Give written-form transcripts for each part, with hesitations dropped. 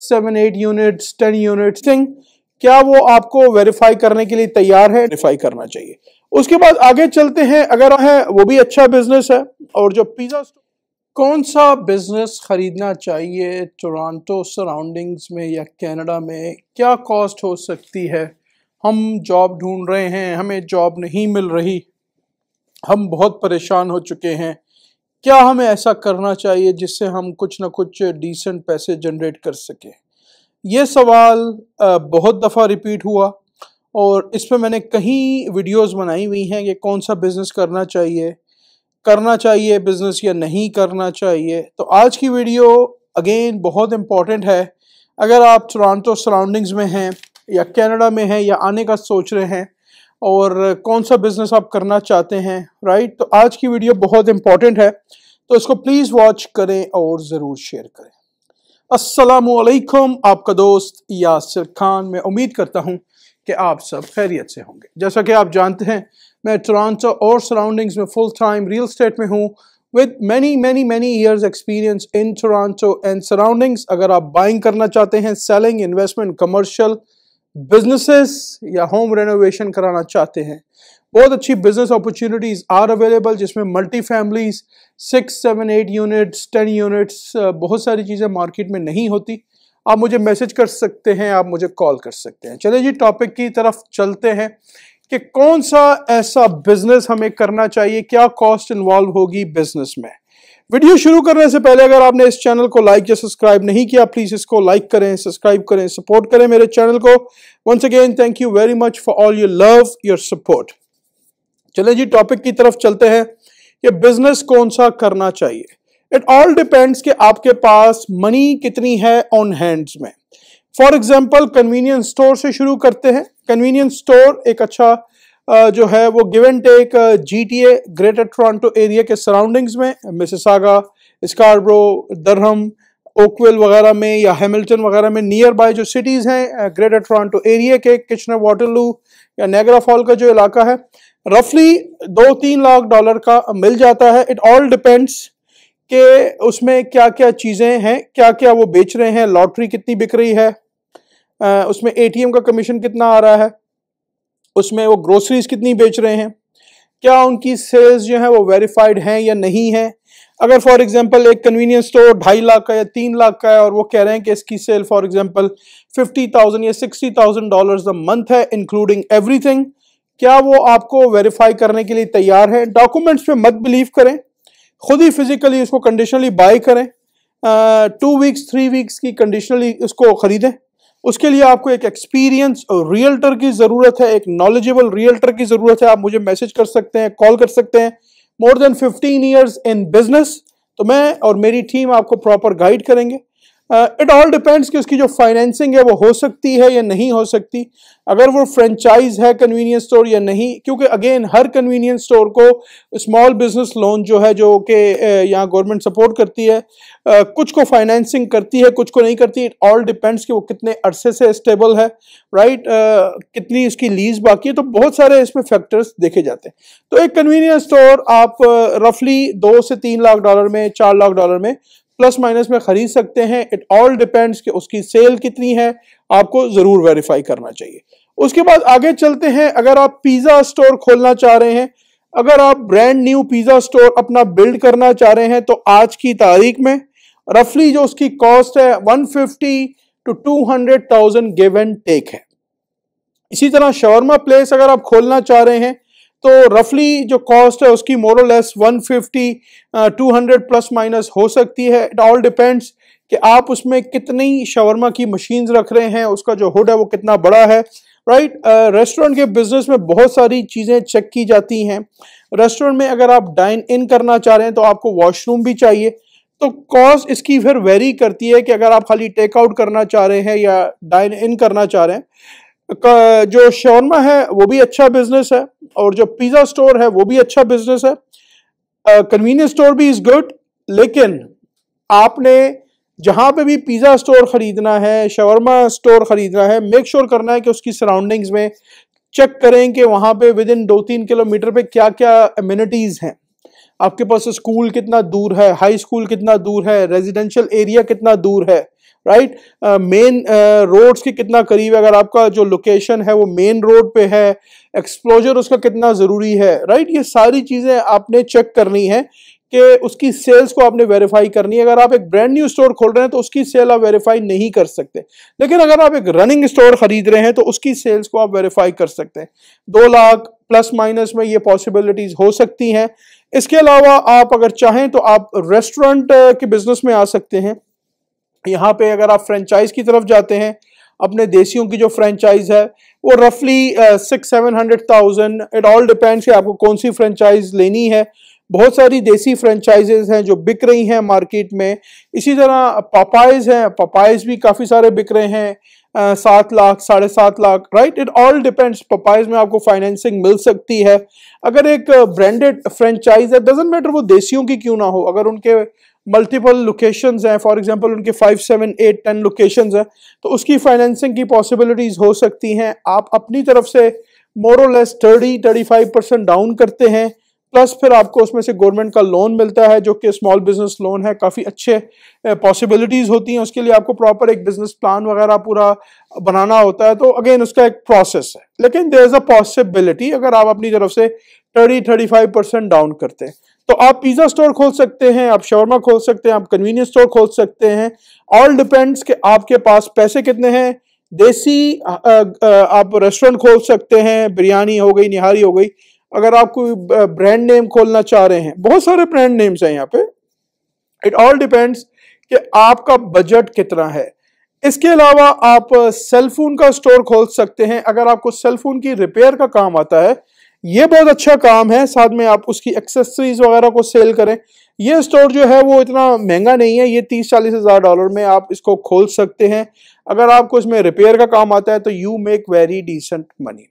7-8 units 10 units thing, क्या वो आपको वेरीफाई करने के लिए तैयार है? वेरीफाई करना चाहिए। उसके बाद आगे चलते हैं, अगर है वो भी अच्छा बिजनेस है। और जो पिज़्ज़ा, कौन सा बिजनेस खरीदना चाहिए टोरंटो सराउंडिंग्स में या कनाडा में? क्या कॉस्ट हो सकती है? हम जॉब ढूंढ रहे हैं, हमें जॉब नहीं मिल रही, हम बहुत परेशान हो चुके हैं। क्या हमें ऐसा करना चाहिए जिससे हम कुछ ना कुछ डिसेंट पैसे जनरेट कर सकें? ये सवाल बहुत दफ़ा रिपीट हुआ और इस पर मैंने कई वीडियोस बनाई हुई हैं कि कौन सा बिज़नेस करना चाहिए बिज़नेस या नहीं करना चाहिए। तो आज की वीडियो अगेन बहुत इम्पॉर्टेंट है। अगर आप टोरंटो सराउंडिंग्स में हैं या कनाडा में हैं या आने का सोच रहे हैं और कौन सा बिज़नेस आप करना चाहते हैं, राइट, तो आज की वीडियो बहुत इम्पॉर्टेंट है, तो इसको प्लीज़ वॉच करें और ज़रूर शेयर करें। अस्सलामुअलैकुम, आपका दोस्त यासिर खान। मैं उम्मीद करता हूँ कि आप सब खैरियत से होंगे। जैसा कि आप जानते हैं, मैं टोरंटो और सराउंडिंग्स में फुल टाइम रियल एस्टेट में हूँ with many years experience in Toronto and surroundings. अगर आप बाइंग करना चाहते हैं, सेलिंग, इन्वेस्टमेंट, कमर्शियल, बिजनेसेस या होम रेनोवेशन कराना चाहते हैं, बहुत अच्छी बिजनेस अपॉर्चुनिटीज़ आर अवेलेबल, जिसमें मल्टी फैमिलीज 6-7-8 यूनिट्स 10 यूनिट्स, बहुत सारी चीज़ें मार्केट में नहीं होती। आप मुझे मैसेज कर सकते हैं, आप मुझे कॉल कर सकते हैं। चलिए जी, टॉपिक की तरफ चलते हैं कि कौन सा ऐसा बिजनेस हमें करना चाहिए, क्या कॉस्ट इन्वॉल्व होगी बिजनेस में। वीडियो शुरू करने से पहले अगर आपने इस चैनल को लाइक या सब्सक्राइब नहीं किया, प्लीज इसको लाइक करें, सब्सक्राइब करें, सपोर्ट करें मेरे चैनल को। Once again thank you very much for all your love, your support. चलिए जी, टॉपिक की तरफ चलते हैं कि बिजनेस कौन सा करना चाहिए। इट ऑल डिपेंड्स कि आपके पास मनी कितनी है ऑन हैंड्स में। फॉर एग्जांपल, कन्वीनियंस स्टोर से शुरू करते हैं। कन्वीनियंस स्टोर एक अच्छा जो है वो give and take GTA Greater Toronto area के सराउंडिंग्स में, मिसिसागा, स्कारब्रो, डरहम, ओकविल वगैरह में या हैमिल्टन वगैरह में नियर बाय जो सिटीज़ हैं ग्रेटर टोरंटो एरिया के, किचनर वाटरलू या नायग्रा फॉल का जो इलाका है, रफली 2-3 लाख डॉलर का मिल जाता है। इट ऑल डिपेंड्स कि उसमें क्या क्या चीज़ें हैं, क्या क्या वो बेच रहे हैं, लॉटरी कितनी बिक रही है, उसमें ATM का कमीशन कितना आ रहा है, उसमें वो ग्रोसरीज कितनी बेच रहे हैं, क्या उनकी सेल्स जो है वो वेरीफाइड हैं या नहीं है। अगर फॉर एग्जांपल एक कन्वीनियंस स्टोर 2.5 लाख का या 3 लाख का है और वो कह रहे हैं कि इसकी सेल फॉर एग्जांपल $50,000 या $60,000 अ मंथ है इंक्लूडिंग एवरीथिंग, क्या वो आपको वेरीफाई करने के लिए तैयार है? डॉक्यूमेंट्स पे मत बिलीव करें, खुद ही फिजिकली उसको कंडीशनली बाय करें। 2 वीक्स 3 वीक्स की कंडीशनली उसको खरीदें। उसके लिए आपको एक एक्सपीरियंस रियल्टर की ज़रूरत है, एक नॉलेजेबल रियल्टर की ज़रूरत है। आप मुझे मैसेज कर सकते हैं, कॉल कर सकते हैं। More than 15 years in business, तो मैं और मेरी टीम आपको प्रॉपर गाइड करेंगे। इट ऑल डिपेंड्स कि उसकी जो फाइनेंसिंग है वो हो सकती है या नहीं हो सकती, अगर वो फ्रेंचाइज है कन्वीनियंस स्टोर या नहीं, क्योंकि अगेन हर कन्वीनियंस स्टोर को स्मॉल बिजनेस लोन जो है, जो कि यहाँ गवर्नमेंट सपोर्ट करती है, कुछ को फाइनेंसिंग करती है, कुछ को नहीं करती। इट ऑल डिपेंड्स कि वो कितने अरसे से स्टेबल है, राइट, कितनी उसकी लीज बाकी है, तो बहुत सारे इसमें फैक्टर्स देखे जाते हैं। तो एक कन्वीनियंस स्टोर आप रफली 2 से 3 लाख डॉलर में, 4 लाख डॉलर में प्लस माइनस में खरीद सकते हैं। इट ऑल डिपेंड्स कि उसकी सेल कितनी है, आपको जरूर वेरीफाई करना चाहिए। उसके बाद आगे चलते हैं, अगर आप पिज्जा स्टोर खोलना चाह रहे हैं, अगर आप ब्रांड न्यू पिज्जा स्टोर अपना बिल्ड करना चाह रहे हैं, तो आज की तारीख में रफली जो उसकी कॉस्ट है 150 to 200,000 गिव एंड टेक है। इसी तरह शवरमा प्लेस अगर आप खोलना चाह रहे हैं, तो रफली जो कॉस्ट है उसकी मोर और लेस 150-200 प्लस माइनस हो सकती है। इट ऑल डिपेंड्स कि आप उसमें कितनी शवरमा की मशीन्स रख रहे हैं, उसका जो हुड है वो कितना बड़ा है, राइट। रेस्टोरेंट के बिजनेस में बहुत सारी चीज़ें चेक की जाती हैं। रेस्टोरेंट में अगर आप डाइन इन करना चाह रहे हैं तो आपको वॉशरूम भी चाहिए, तो कॉस्ट इसकी फिर वेरी करती है कि अगर आप खाली टेक आउट करना चाह रहे हैं या डाइन इन करना चाह रहे हैं। जो शवरमा है वो भी अच्छा बिजनेस है और जो पिज़्ज़ा स्टोर है वो भी अच्छा बिजनेस है। कन्वीनियंस स्टोर भी इज़ गुड, लेकिन आपने जहाँ पे भी पिज़्ज़ा स्टोर ख़रीदना है, शवरमा स्टोर ख़रीदना है, मेक श्योर करना है कि उसकी सराउंडिंग्स में चेक करें कि वहाँ पे विद इन 2-3 किलोमीटर पे क्या क्या एमिनिटीज़ हैं। आपके पास स्कूल कितना दूर है, हाई स्कूल कितना दूर है, रेजिडेंशियल एरिया कितना दूर है, राइट। मेन रोड्स के कितना करीब है, अगर आपका जो लोकेशन है वो मेन रोड पे है, एक्सपोजर उसका कितना जरूरी है, राइट। ये सारी चीजें आपने चेक करनी है कि उसकी सेल्स को आपने वेरीफाई करनी है। अगर आप एक ब्रांड न्यू स्टोर खोल रहे हैं तो उसकी सेल आप वेरीफाई नहीं कर सकते, लेकिन अगर आप एक रनिंग स्टोर खरीद रहे हैं तो उसकी सेल्स को आप वेरीफाई कर सकते हैं। 2 लाख प्लस माइनस में ये पॉसिबिलिटीज हो सकती हैं। इसके अलावा आप अगर चाहें तो आप रेस्टोरेंट के बिजनेस में आ सकते हैं। यहाँ पे अगर आप फ्रेंचाइज की तरफ जाते हैं, अपने देसियों की जो फ्रेंचाइज है वो रफली 600-700,000, इट ऑल डिपेंड्स कि आपको कौन सी फ्रेंचाइज लेनी है। बहुत सारी देसी फ्रेंचाइजेज हैं जो बिक रही हैं मार्केट में। इसी तरह पपाइज हैं, पपाइज भी काफ़ी सारे बिक रहे हैं 7 lakh 7.5 lakh, right. It all depends. Popeyes में आपको फाइनेंसिंग मिल सकती है। अगर एक ब्रांडेड फ्रेंचाइज है, डजंट मैटर वो देसियों की क्यों ना हो, अगर उनके मल्टीपल लोकेशंस हैं, फॉर एग्जांपल उनके 5, 7, 8, 10 लोकेशंस हैं, तो उसकी फाइनेंसिंग की पॉसिबिलिटीज हो सकती हैं। आप अपनी तरफ से मोर और लेस 30-35% डाउन करते हैं, प्लस फिर आपको उसमें से गवर्नमेंट का लोन मिलता है जो कि स्मॉल बिजनेस लोन है। काफ़ी अच्छे पॉसिबिलिटीज़ होती हैं। उसके लिए आपको प्रॉपर एक बिजनेस प्लान वगैरह पूरा बनाना होता है, तो अगेन उसका एक प्रोसेस है, लेकिन देयर इज अ पॉसिबिलिटी अगर आप अपनी तरफ से 30-35% डाउन करते हैं। तो आप पिज़्ज़ा स्टोर खोल सकते हैं, आप शवरमा खोल सकते हैं, आप कन्वीनियंस स्टोर खोल सकते हैं। ऑल डिपेंड्स कि आपके पास पैसे कितने हैं। देसी आप रेस्टोरेंट खोल सकते हैं, बिरयानी हो गई, निहारी हो गई। अगर आप कोई ब्रांड नेम खोलना चाह रहे हैं, बहुत सारे ब्रांड नेम्स हैं यहाँ पे। इट ऑल डिपेंड्स कि आपका बजट कितना है। इसके अलावा आप सेलफोन का स्टोर खोल सकते हैं। अगर आपको सेलफोन की रिपेयर का काम आता है, ये बहुत अच्छा काम है। साथ में आप उसकी एक्सेसरीज वगैरह को सेल करें। ये स्टोर जो है वो इतना महंगा नहीं है, ये 30-40 हज़ार डॉलर में आप इसको खोल सकते हैं। अगर आपको इसमें रिपेयर का काम आता है तो you make very decent money.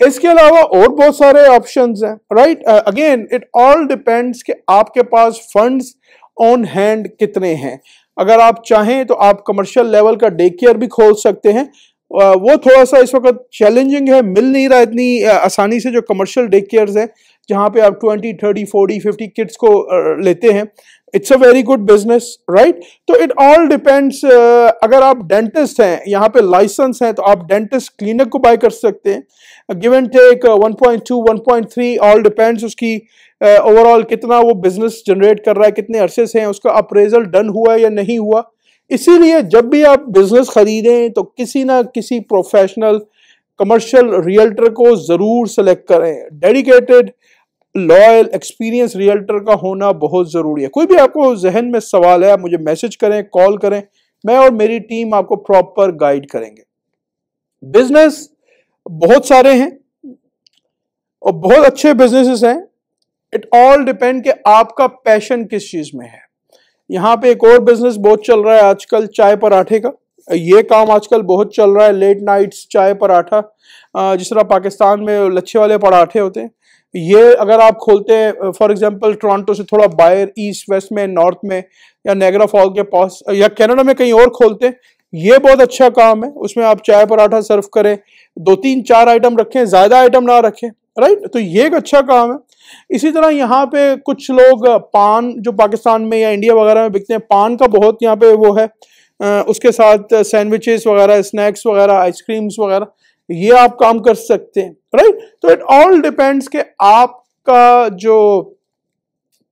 इसके अलावा और बहुत सारे ऑप्शंस हैं, right. Again it all depends कि आपके पास फंड्स ऑन हैंड कितने हैं। अगर आप चाहें तो आप कमर्शियल लेवल का डे केयर भी खोल सकते हैं। वो थोड़ा सा इस वक्त चैलेंजिंग है, मिल नहीं रहा इतनी आसानी से जो कमर्शियल डे केयर्स हैं जहां पे आप 20, 30, 40, 50 किड्स को लेते हैं। It's a very good business, right. तो इट ऑल डिपेंड्स। अगर आप डेंटिस्ट हैं, यहाँ पे लाइसेंस हैं, तो आप डेंटिस्ट क्लिनिक को बाय कर सकते हैं। Give and take 1.2, 1.3 all depends उसकी ओवरऑल कितना वो बिजनेस जनरेट कर रहा है, कितने अरसे से हैं, उसका अप्रेजल डन हुआ है या नहीं हुआ। इसीलिए जब भी आप बिजनेस खरीदें तो किसी ना किसी प्रोफेशनल कमर्शियल रियल्टर को जरूर सेलेक्ट करें। डेडिकेटेड, लॉयल, एक्सपीरियंस रियल्टर का होना बहुत जरूरी है। कोई भी आपको जहन में सवाल है, आप मुझे मैसेज करें, कॉल करें, मैं और मेरी टीम आपको प्रॉपर गाइड करेंगे। बिजनेस बहुत सारे हैं और बहुत अच्छे बिजनेसेस हैं। इट ऑल डिपेंड कि आपका पैशन किस चीज में है। यहाँ पे एक और बिजनेस बहुत चल रहा है आजकल, चाय पराठे का। ये काम आजकल बहुत चल रहा है, लेट नाइट्स चाय पराठा। जिस तरह पाकिस्तान में लच्छे वाले पराठे होते हैं, ये अगर आप खोलते हैं फॉर एग्जांपल टोरंटो से थोड़ा बाहर, ईस्ट वेस्ट में, नॉर्थ में, या नायग्रा फॉल के पास, या कनाडा में कहीं और खोलते हैं, ये बहुत अच्छा काम है। उसमें आप चाय पराठा सर्व करें, 2-3-4 आइटम रखें, ज्यादा आइटम ना रखें, राइट। तो ये एक अच्छा काम है। इसी तरह यहाँ पे कुछ लोग पान, जो पाकिस्तान में या इंडिया वगैरह में बिकते हैं, पान का बहुत यहाँ पे वो है। उसके साथ सैंडविचेस वगैरह, स्नैक्स वगैरह, आइसक्रीम्स वगैरह, ये आप काम कर सकते हैं, राइट। तो इट ऑल डिपेंड्स कि आपका जो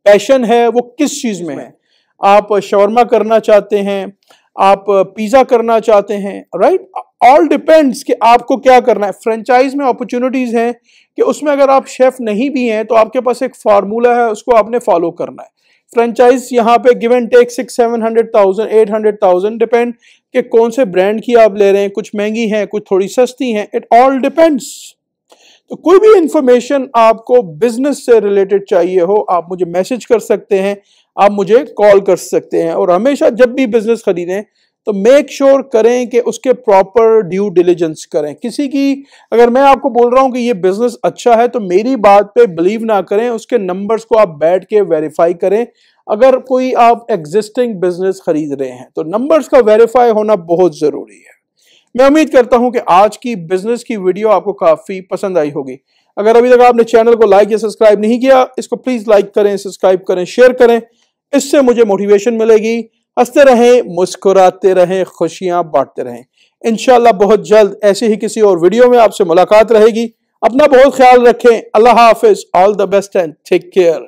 पैशन है वो किस चीज में है। आप शवरमा करना चाहते हैं, आप पिज्जा करना चाहते हैं, राइट। ऑल डिपेंड्स कि आपको क्या करना है। फ्रेंचाइज में अपॉर्चुनिटीज हैं कि उसमें अगर आप शेफ नहीं भी हैं तो आपके पास एक फार्मूला है, उसको आपने फॉलो करना है। फ्रेंचाइज यहाँ पे गिव एंड टेक 600-700,000, 800,000 डिपेंड कि कौन से ब्रांड की आप ले रहे हैं। कुछ महंगी हैं, कुछ थोड़ी सस्ती हैं। It all depends. तो कोई भी इंफॉर्मेशन आपको बिजनेस से रिलेटेड चाहिए हो, आप मुझे मैसेज कर सकते हैं, आप मुझे कॉल कर सकते हैं। और हमेशा जब भी बिजनेस खरीदें तो मेक श्योर करें कि उसके प्रॉपर ड्यू डिलिजेंस करें। किसी की, अगर मैं आपको बोल रहा हूं कि ये बिजनेस अच्छा है तो मेरी बात पे बिलीव ना करें, उसके नंबर्स को आप बैठ के वेरीफाई करें। अगर कोई आप एग्जिस्टिंग बिजनेस खरीद रहे हैं तो नंबर्स का वेरीफाई होना बहुत जरूरी है। मैं उम्मीद करता हूं कि आज की बिजनेस की वीडियो आपको काफी पसंद आई होगी। अगर अभी तक आपने चैनल को लाइक या सब्सक्राइब नहीं किया, इसको प्लीज लाइक करें, सब्सक्राइब करें, शेयर करें। इससे मुझे मोटिवेशन मिलेगी। हंसते रहें, मुस्कुराते रहें, खुशियां बांटते रहें। इंशाल्लाह बहुत जल्द ऐसे ही किसी और वीडियो में आपसे मुलाकात रहेगी। अपना बहुत ख्याल रखें। अल्लाह हाफिज। All the best and take care.